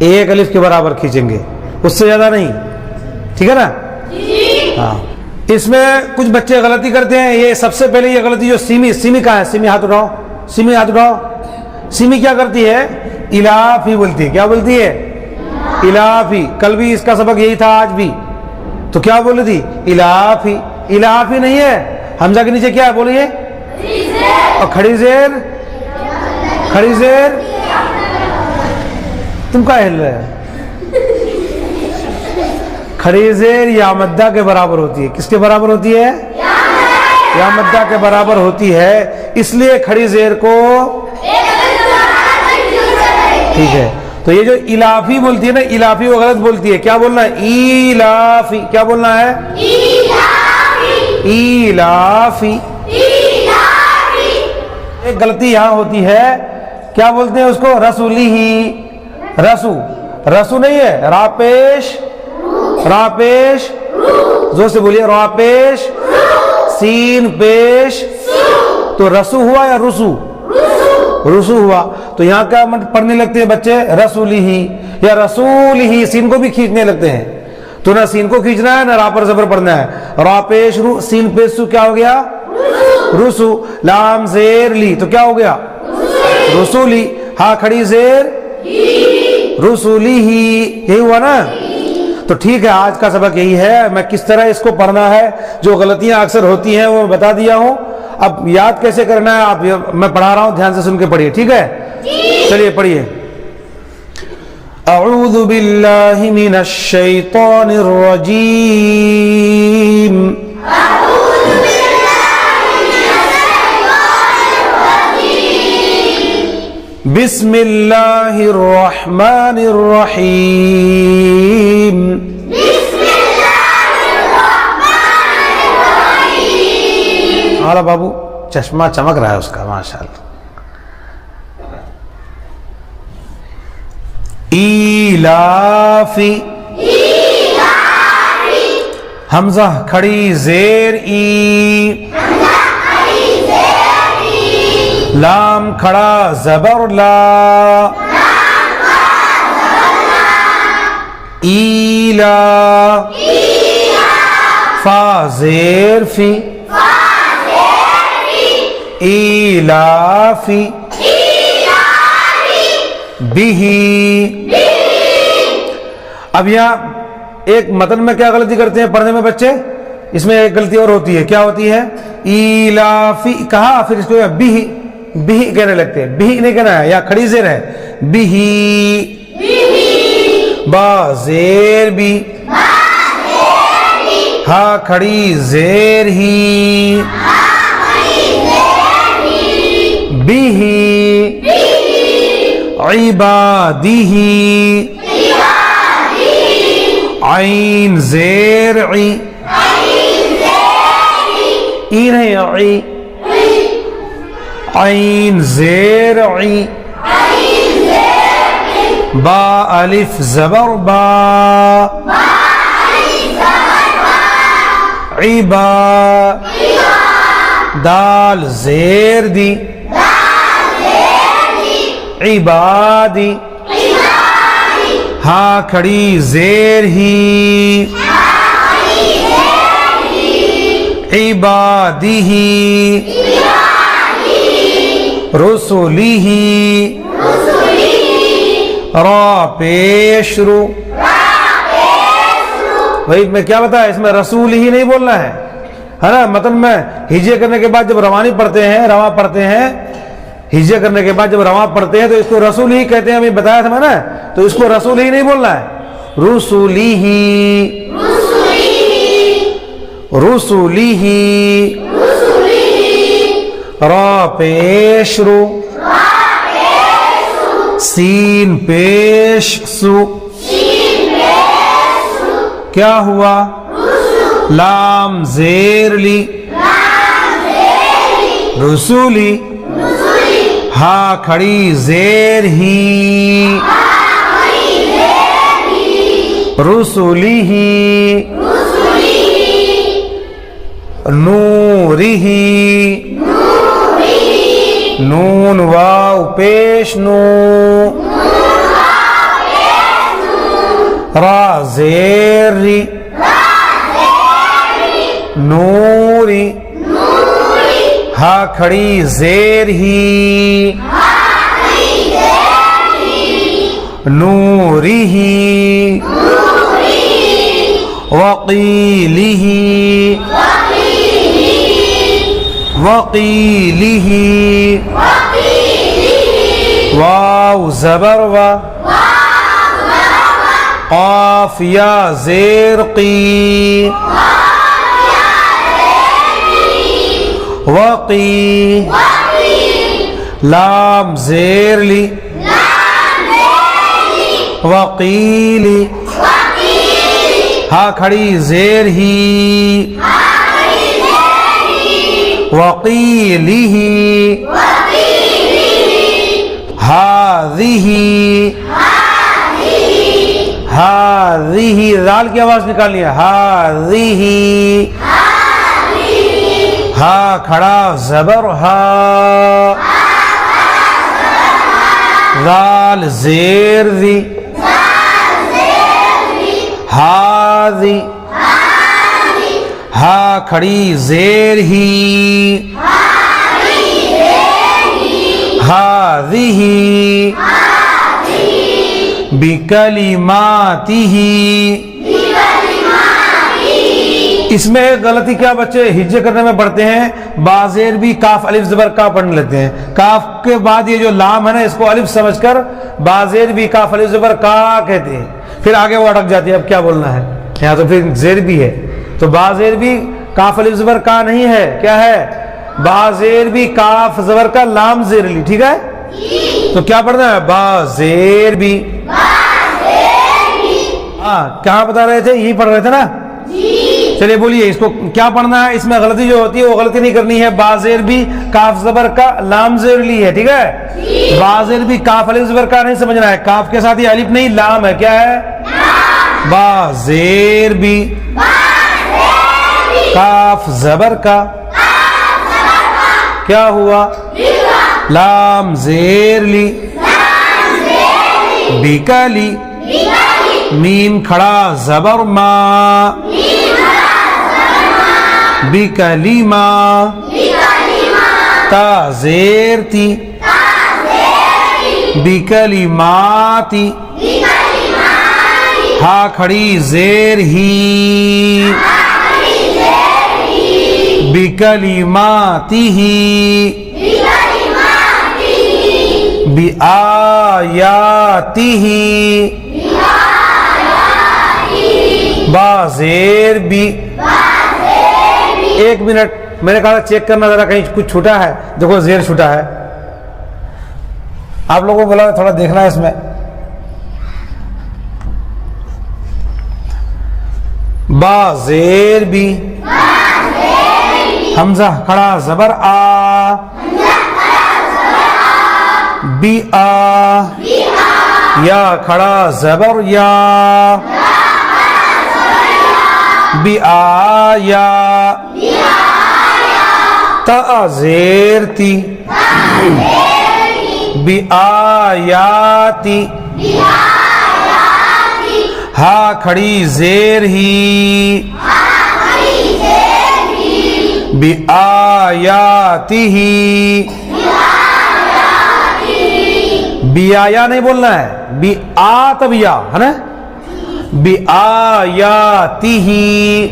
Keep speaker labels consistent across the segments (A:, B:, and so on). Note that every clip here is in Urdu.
A: ایک الف کے برابر کھینچیں گے، اس سے زیادہ نہیں، ٹھیک ہے نا؟ ہاں اس میں کچھ بچے غلطی کرتے ہیں. یہ سب سے پہلے یہ غلطی جو سیمی کہاں ہے؟ سیمی ہاتھ اٹھاؤ، سیمی ہاتھ اٹھاؤ. سیمی کیا کرتی ہے؟ الافی بولتی ہے. کیا بولتی ہے؟ الافی. کل بھی اس کا سبق یہی تھا، آج بھی. تو کیا بول رہی تھی؟ الافی. الافی نہیں ہے. حمزہ کے نیچے کیا ہے بولیے؟ اور کھڑی زیر، کھڑی زیر. تم کا ہل رہے ہیں؟ کھڑی زیر یا مدہ کے برابر ہوتی ہے. کس کے برابر ہوتی ہے؟ یا مدہ کے برابر ہوتی ہے. اس لیے کھڑی زیر کو ٹھیک ہے. تو یہ جو الافی بولتی ہے نا، الافی وہ غلط بولتی ہے. کیا بولنا ہے؟ الافی. کیا بولنا ہے؟ الافی. ایک غلطی یہاں ہوتی ہے، کیا بولتے ہیں اس کو؟ رسولی ہی. رسو، رسو نہیں ہے، را پیش، را پیش. زور سے بولیے، را پیش سین پیش. تو رسو ہوا یا رسو؟ رسو ہوا. تو یہاں کیا پڑھنے لگتے ہیں بچے؟ رسولی ہی یا رسول ہی. سین کو بھی کھینچنے لگتے ہیں. تو نہ سین کو کھینچنا ہے نہ را پر زبر پڑھنا ہے. را پیش رو، سین پیش سو. کیا ہو گیا؟ رسو. لام زیر لی تو کیا ہو گیا؟ رسولی. ہاں کھڑی زیر رسولی ہی. یہی ہوا نا؟ تو ٹھیک ہے، آج کا سبق یہی ہے. میں کس طرح اس کو پڑھنا ہے، جو غلطیاں اکثر ہوتی ہیں وہ بتا دیا ہوں. اب یاد کیسے کرنا ہے آپ، میں پڑھا رہا ہوں، دھیان سے سن کے پڑھیے. ٹھیک ہے؟ چلیے پڑھیے. اعوذ باللہ من الشیطان الرجیم. بسم اللہ الرحمن الرحیم. ہمارا بابو چشمہ چمک رہا ہے اس کا، ماشاءاللہ. ایلافی. حمزہ کھڑی زیر ای. لام کھڑا زبر لا. ایلا. فا زیر فی. ایلافی. بیہی. اب یہاں ایک متن میں کیا غلطی کرتے ہیں پڑھنے میں بچے؟ اس میں ایک غلطی اور ہوتی ہے. کیا ہوتی ہے؟ ایلافی کہا، پھر اس کو بیہی، بیہی کہنے لگتے ہیں. بیہی نہیں کہنا ہے، یا کھڑی زیر ہے. بیہی. با زیر بی. ہا کھڑی زیر ہی. بیہی. عبادیہ. عین زیر عی. ای نہیں، عی. عین زیر عی. با الف زبر با. عبا. دال زیر دی. عبادی. ہا کھڑی زیر ہی. عبادی ہی. رسولی ہی. را پیش رو. بھائی میں کیا بتایا، اس میں رسول ہی نہیں بولنا ہے نا. متن میں ہجے کرنے کے بعد جب روانی پڑھتے ہیں، رواں پڑھتے ہیں، ہجے کرنے کے بعد جب رواں پڑھتے ہیں تو اس کو رسول ہی کہتے ہیں. ابھی بتایا تھا میں نا. تو اس کو رسول ہی نہیں بولنا ہے، رسولی ہی. رسولی ہی. را پیش رو. سین پیش سو. کیا ہوا؟ لام زیر لی. رسولی. ہا کھڑی زیر ہی. رسولی ہی. نوری ہی. نون واو پیش نو. را زیر ری نوری ہا کھڑی زیر ہی نوری ہی وقیلی ہی وقیلی ہی واو زبر و قاف یا زیر قی وقی لام زیر لی وقیلی ہا کھڑی زیر ہی وقیلی ہی ہاذہ ہاذہ ذال کی آواز نکالنی ہے ہاذہ ہا کھڑا زبر ہا ذال زیر ذی ہاذی ہا کھڑی زیر ہی ہاذہ بکلماتہ اس میں ایک غلطی کیا بچے ہجے کرنے میں پڑھتے ہیں بازیر بھی کاف الف زبر کا پڑھنے لیتے ہیں کاف کے بعد یہ جو لام ہے نا اس کو الف سمجھ کر بازیر بھی کاف الف زبر کا کہتے ہیں پھر آگے وہ اٹک جاتی ہے اب کیا بولنا ہے یہاں تو پھر زیر بھی ہے تو بازیر بھی کاف الف زبر کا نہیں ہے کیا ہے بازیر بھی کاف زبر کا لام زیر لی ٹھیک ہے تو کیا پڑھنا ہے بازیر بھی ہاں کہاں بتا رہے تھے یہی پڑھ رہے تھے نا چلیے بولیے اس کو کیا پڑھنا ہے اس میں غلطی جو ہوتی ہے وہ غلطی نہیں کرنی ہے بازیر بھی کاف زبر کا لام زیر لی ہے ٹھیک ہے بازیر بھی کاف الف زبر کا نہیں سمجھنا ہے کاف کے ساتھ یہ الف نہیں لام ہے کیا ہے بازیر بھی کاف زبر کا کیا ہوا لام زیر لی بیکلی میم کھڑا زبر ما بکلیما تا زیر تی بکلیماتی ہا کھڑی زیر ہی بکلیماتی ہی بآیاتی ہی بازیر بھی ایک منٹ میں نے کہا چیک کرنا ذرا کہیں کچھ چھوٹا ہے دیکھو زیر چھوٹا ہے آپ لوگوں کو بولا تھوڑا دیکھنا ہے اس میں بازیر بھی حمزہ کھڑا زبر آ بی آ یا کھڑا زبر یا بی آیا تا زیر تی بی آیاتی ہا کھڑی زیر ہی بی آیاتی ہی بی آیا نہیں بولنا ہے بی آ تب یا ہے نا بی آیاتی ہی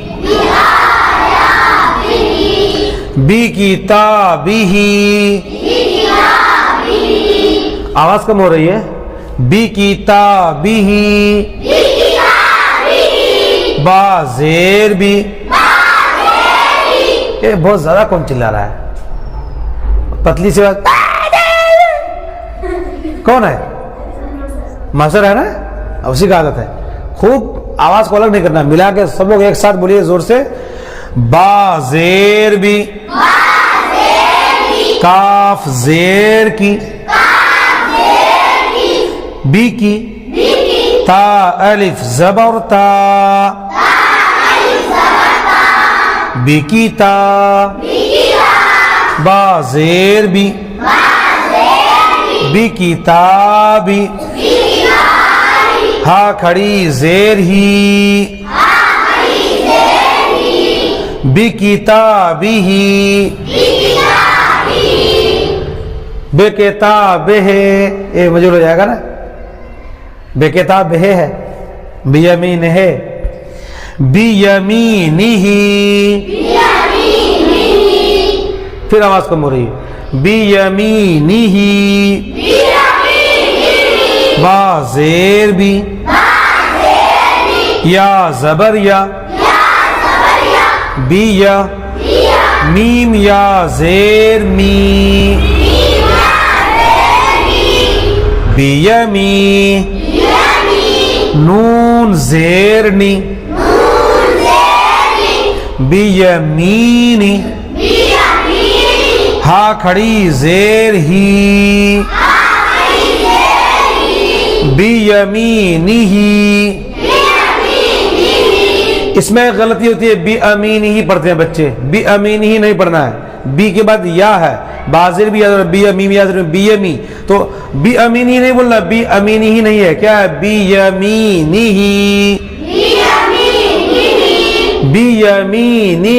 A: بی کتابی ہی آواز کم ہو رہی ہے بی کتابی ہی با زیر بھی یہ بہت زیادہ کون چلا رہا ہے پتلی سی بات کون ہے ماسٹر ہے نا اسی کا عادت ہے خوب آواز کو الگ نہیں کرنا ملا کے سب لوگ ایک ساتھ بولیے زور سے با زیر بھی کاف زیر کی بی کی تا الف زبر تا بی کی تا با زیر بھی بی کتابی ہا کھڑی زیر ہی بی کتابہ بے کتابہ یہ مجھول ہو جائے گا نا بے کتابہ ہے بیمین ہے بیمینہ پھر آواز کم ہو رہی ہے بیمینہ با زیر بھی یا زبر یا بی یا میم یا زیر می بیمی نون زیر نی بیمینی ہا کھڑی زیر ہی بیمینہ اس میں غلطی ہوتی ہے بی امینہ ہی پڑھتے ہیں بچے بی امینہ ہی نہیں پڑھنا ہے بی کے بعد یا ہے بازر بھی یاد بی امین یاد بی امی تو بی امینہ ہی نہیں بولنا بی امینہ ہی نہیں ہے کیا ہے بی یمینہ بی یمینہ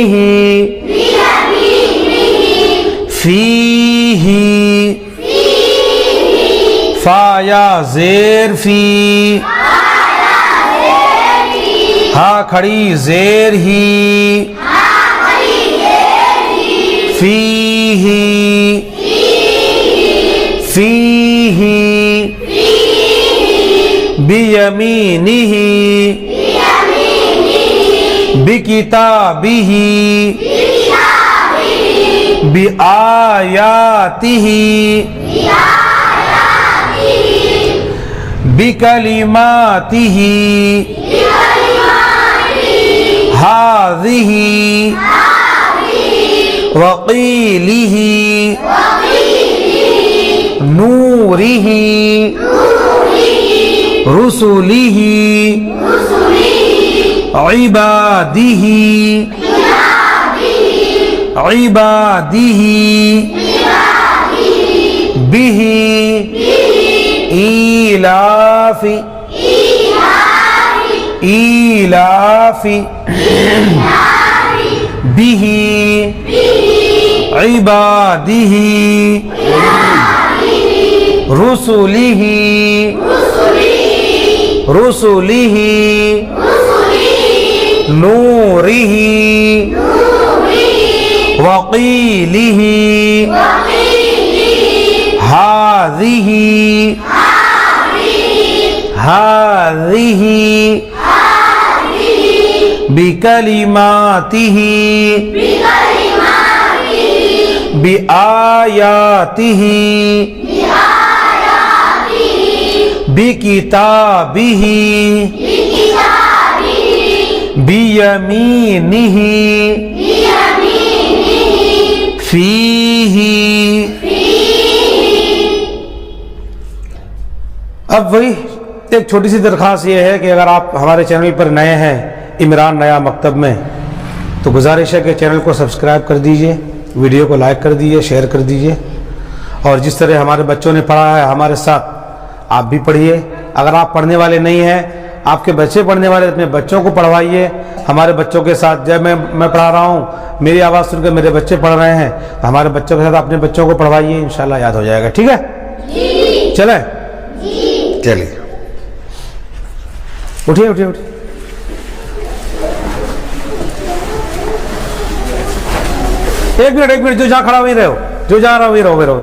A: فیہ فا یا زیر فی ہا کھڑی زیر ہی فیہ فیہ بیمینہ بکتابہ بآیاتہ بکلماتہ ہذہ وقیلہ نورہ رسلہ عبادہ عبادہ بہ ایلاف ایلاف بہ عبادہ رسلہ رسلہ نورہ وقیلہ ہذہ ہذہ بکلماتہ بآیاتہ بکتابہ بیمینہ فیہ اب وہی ایک چھوٹی سی درخواست یہ ہے کہ اگر آپ ہمارے چینل پر نئے ہیں عمران نیا مکتب میں تو گزارش ہے کہ چینل کو سبسکرائب کر دیجئے ویڈیو کو لائک کر دیجئے شیئر کر دیجئے اور جس طرح ہمارے بچوں نے پڑھا ہے ہمارے ساتھ آپ بھی پڑھیے اگر آپ پڑھنے والے نہیں ہیں آپ کے بچے پڑھنے والے اپنے بچوں کو پڑھوائیے ہمارے بچوں کے ساتھ جب میں پڑھا رہا ہوں میری آواز سن کے میرے بچے پڑھ رہے ہیں تو ہمارے بچوں کے ساتھ اپنے بچوں کو پڑھوائیے انشاءاللہ یاد ہو جائے گا ٹھیک ہے چلیں چلیے اٹھیے اٹھیے اٹھیے ایک منٹ جو جہاں کھڑا وہیں رہو جو جہاں رہو وہیں رہو